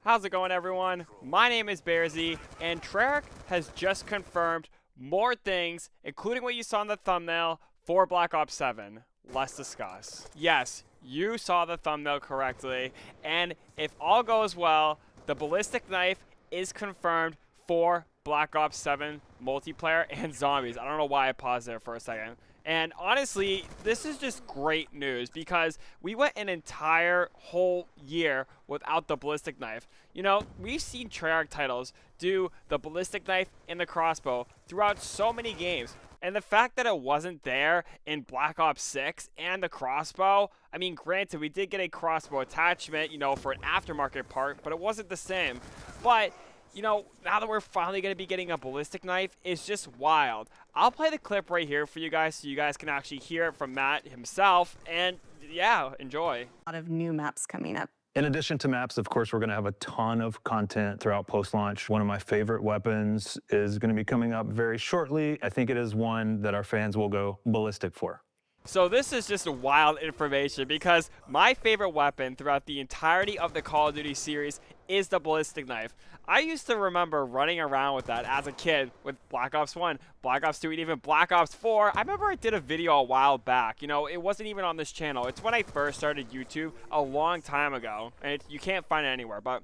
How's it going, everyone? My name is Bearsy, and Treyarch has just confirmed more things, including what you saw in the thumbnail for Black Ops 7. Let's discuss. Yes, you saw the thumbnail correctly, and if all goes well, the ballistic knife is confirmed for Black Ops 7 multiplayer and zombies. I don't know why I paused there for a second. And honestly, this is just great news because we went an entire whole year without the ballistic knife. You know, we've seen Treyarch titles do the ballistic knife and the crossbow throughout so many games. And the fact that it wasn't there in Black Ops 6 and the crossbow, I mean, granted, we did get a crossbow attachment, you know, for an aftermarket part, but it wasn't the same. But you know, now that we're finally going to be getting a ballistic knife, it's just wild. I'll play the clip right here for you guys so you guys can actually hear it from Matt himself. And yeah, enjoy. A lot of new maps coming up. In addition to maps, of course, we're going to have a ton of content throughout post-launch. One of my favorite weapons is going to be coming up very shortly. I think it is one that our fans will go ballistic for. So this is just wild information because my favorite weapon throughout the entirety of the Call of Duty series is the ballistic knife. I used to remember running around with that as a kid with Black Ops 1, Black Ops 2, and even Black Ops 4. I remember I did a video a while back. You know, it wasn't even on this channel. It's when I first started YouTube a long time ago, and you can't find it anywhere, but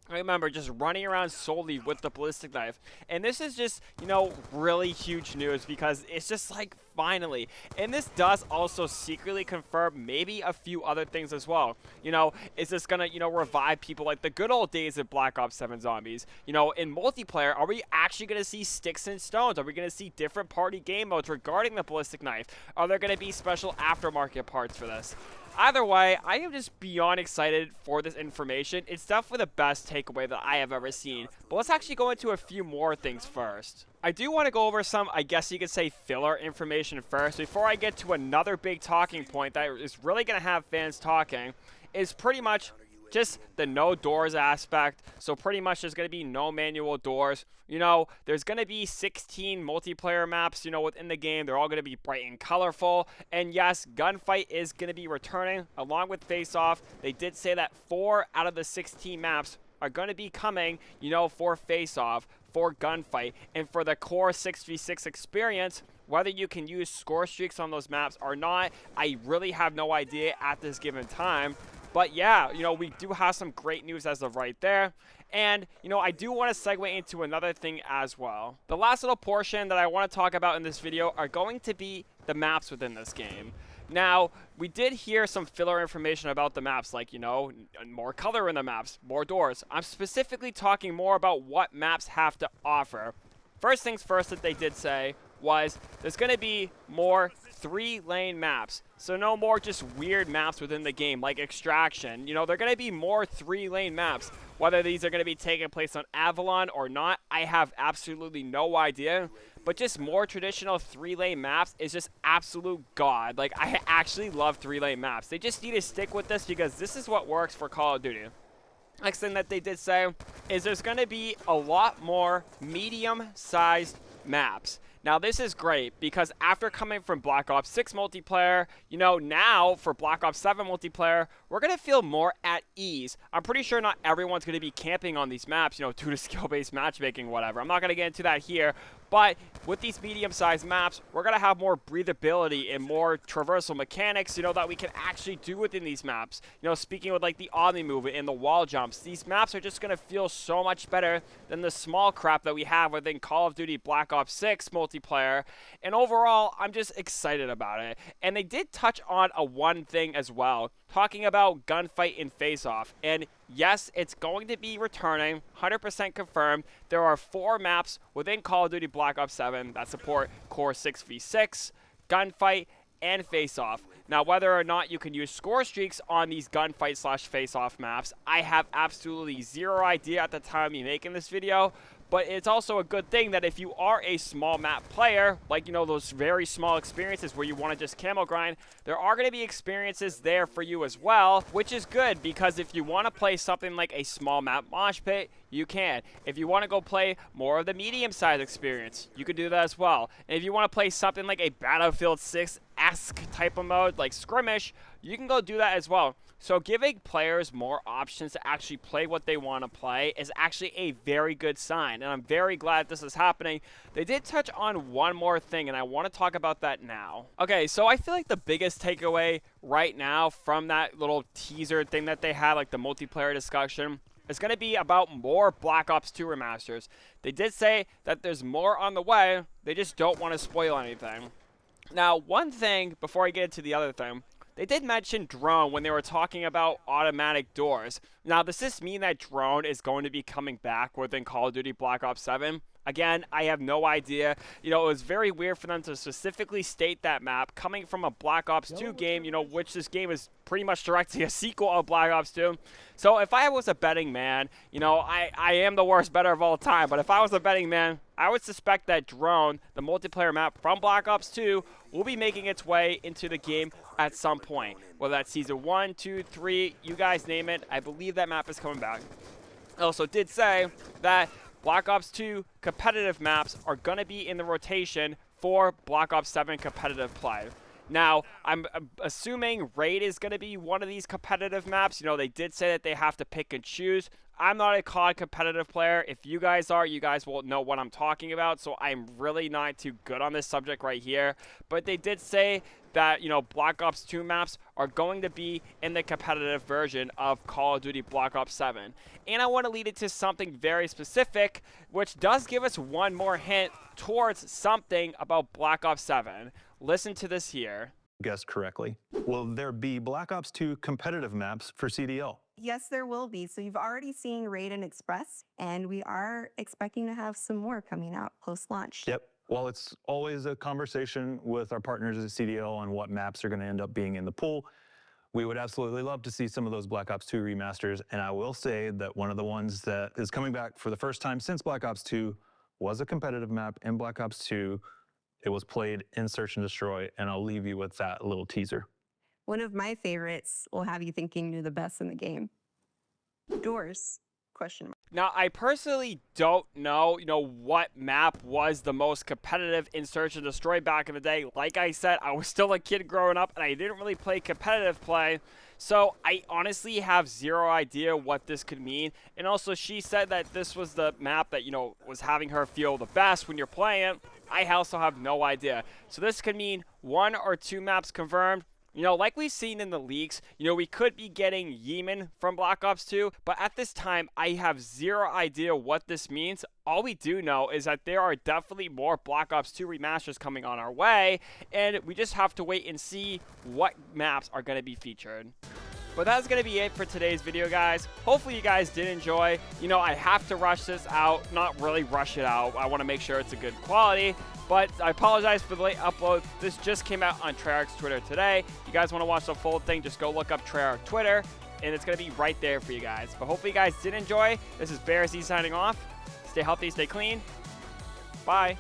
I remember just running around solely with the ballistic knife. And this is just, you know, really huge news because it's just like finally. And this does also secretly confirm maybe a few other things as well. You know, is this going to, you know, revive people like the good old days of Black Ops 7 zombies? You know, in multiplayer, are we actually going to see sticks and stones? Are we going to see different party game modes regarding the ballistic knife? Are there going to be special aftermarket parts for this? Either way, I am just beyond excited for this information. It's definitely the best takeaway that I have ever seen. But let's actually go into a few more things first. I do want to go over some, I guess you could say, filler information first before I get to another big talking point that is really going to have fans talking. Is pretty much just the no doors aspect. So pretty much there's going to be no manual doors. You know, there's going to be 16 multiplayer maps, you know, within the game. They're all going to be bright and colorful. And yes, Gunfight is going to be returning along with Face Off. They did say that 4 out of the 16 maps are going to be coming, you know, for Face Off, for Gunfight, and for the core 6v6 experience. Whether you can use score streaks on those maps or not, I really have no idea at this given time. But yeah, you know, we do have some great news as of right there. And, you know, I do want to segue into another thing as well. The last little portion that I want to talk about in this video are going to be the maps within this game. Now, we did hear some filler information about the maps, like, you know, more color in the maps, more doors. I'm specifically talking more about what maps have to offer. First things first that they did say was there's going to be more 3-lane maps. So no more just weird maps within the game like Extraction. You know, they're going to be more 3-lane maps. Whether these are going to be taking place on Avalon or not, I have absolutely no idea. But just more traditional 3-lane maps is just absolute god. Like, I actually love 3-lane maps. They just need to stick with this because this is what works for Call of Duty. Next thing that they did say is there's going to be a lot more medium-sized maps. Now, this is great because after coming from Black Ops 6 multiplayer, you know, now for Black Ops 7 multiplayer, we're going to feel more at ease. I'm pretty sure not everyone's going to be camping on these maps, you know, due to skill-based matchmaking, whatever. I'm not going to get into that here. But with these medium-sized maps, we're going to have more breathability and more traversal mechanics, you know, that we can actually do within these maps. You know, speaking with, like, the Omni movement and the wall jumps, these maps are just going to feel so much better than the small crap that we have within Call of Duty Black Ops 6 multiplayer. And overall, I'm just excited about it. And they did touch on one thing as well, talking about Gunfight and Face Off. And yes, it's going to be returning, 100% confirmed. There are 4 maps within Call of Duty Black Ops 7 that support core 6v6, Gunfight, and Face Off. Now, whether or not you can use score streaks on these Gunfight / Face Off maps, I have absolutely zero idea at the time of me making this video. But it's also a good thing that if you are a small map player, like, you know, those very small experiences where you want to just camo grind, there are going to be experiences there for you as well, which is good because if you want to play something like a small map mosh pit, you can. If you want to go play more of the medium-sized experience, you could do that as well. And if you want to play something like a Battlefield 6-esque type of mode, like Skirmish, you can go do that as well. So giving players more options to actually play what they want to play is actually a very good sign, and I'm very glad this is happening. They did touch on one more thing, and I want to talk about that now. Okay, so I feel like the biggest takeaway right now from that little teaser thing that they had, like the multiplayer discussion, is going to be about more Black Ops 2 remasters. They did say that there's more on the way, they just don't want to spoil anything. Now, one thing, before I get into the other thing, they did mention drone when they were talking about automatic doors. Now, does this mean that drone is going to be coming back within Call of Duty Black Ops 7? Again, I have no idea. You know, it was very weird for them to specifically state that map coming from a Black Ops 2 game, you know, which this game is pretty much directly a sequel of Black Ops 2. So if I was a betting man, you know, I am the worst bettor of all time, but if I was a betting man, I would suspect that drone, the multiplayer map from Black Ops 2, will be making its way into the game at some point. Whether that's Season 1, 2, 3, you guys name it, I believe that map is coming back. I also did say that Black Ops 2 competitive maps are going to be in the rotation for Black Ops 7 competitive play. Now, I'm assuming Raid is going to be one of these competitive maps. You know, they did say that they have to pick and choose. I'm not a COD competitive player. If you guys are, you guys will know what I'm talking about. So I'm really not too good on this subject right here. But they did say that, you know, Black Ops 2 maps are going to be in the competitive version of Call of Duty Black Ops 7. And I want to lead it to something very specific, which does give us one more hint towards something about Black Ops 7. Listen to this here. Guessed correctly. Will there be Black Ops 2 competitive maps for CDL? Yes, there will be. So you've already seen Raid and Express, and we are expecting to have some more coming out post-launch. Yep. Well, it's always a conversation with our partners at CDL on what maps are going to end up being in the pool. We would absolutely love to see some of those Black Ops 2 remasters, and I will say that one of the ones that is coming back for the first time since Black Ops 2 was a competitive map in Black Ops 2. It was played in Search and Destroy, and I'll leave you with that little teaser. One of my favorites will have you thinking you're the best in the game. Doors, question mark. Now, I personally don't know, what map was the most competitive in Search and Destroy back in the day. Like I said, I was still a kid growing up, and I didn't really play competitive play. So I honestly have zero idea what this could mean. And also, she said that this was the map that, was having her feel the best when you're playing it. I also have no idea. So this could mean 1 or 2 maps confirmed. Like we've seen in the leaks, we could be getting Yemen from Black Ops 2, but at this time, I have zero idea what this means. All we do know is that there are definitely more Black Ops 2 remasters coming on our way, and we just have to wait and see what maps are going to be featured. But that's going to be it for today's video, guys. Hopefully you guys did enjoy. I have to rush this out. Not really rush it out. I want to make sure it's a good quality. But I apologize for the late upload. This just came out on Treyarch's Twitter today. If you guys want to watch the full thing, just go look up Treyarch Twitter, and it's going to be right there for you guys. But hopefully you guys did enjoy. This is Bear Z signing off. Stay healthy, stay clean. Bye.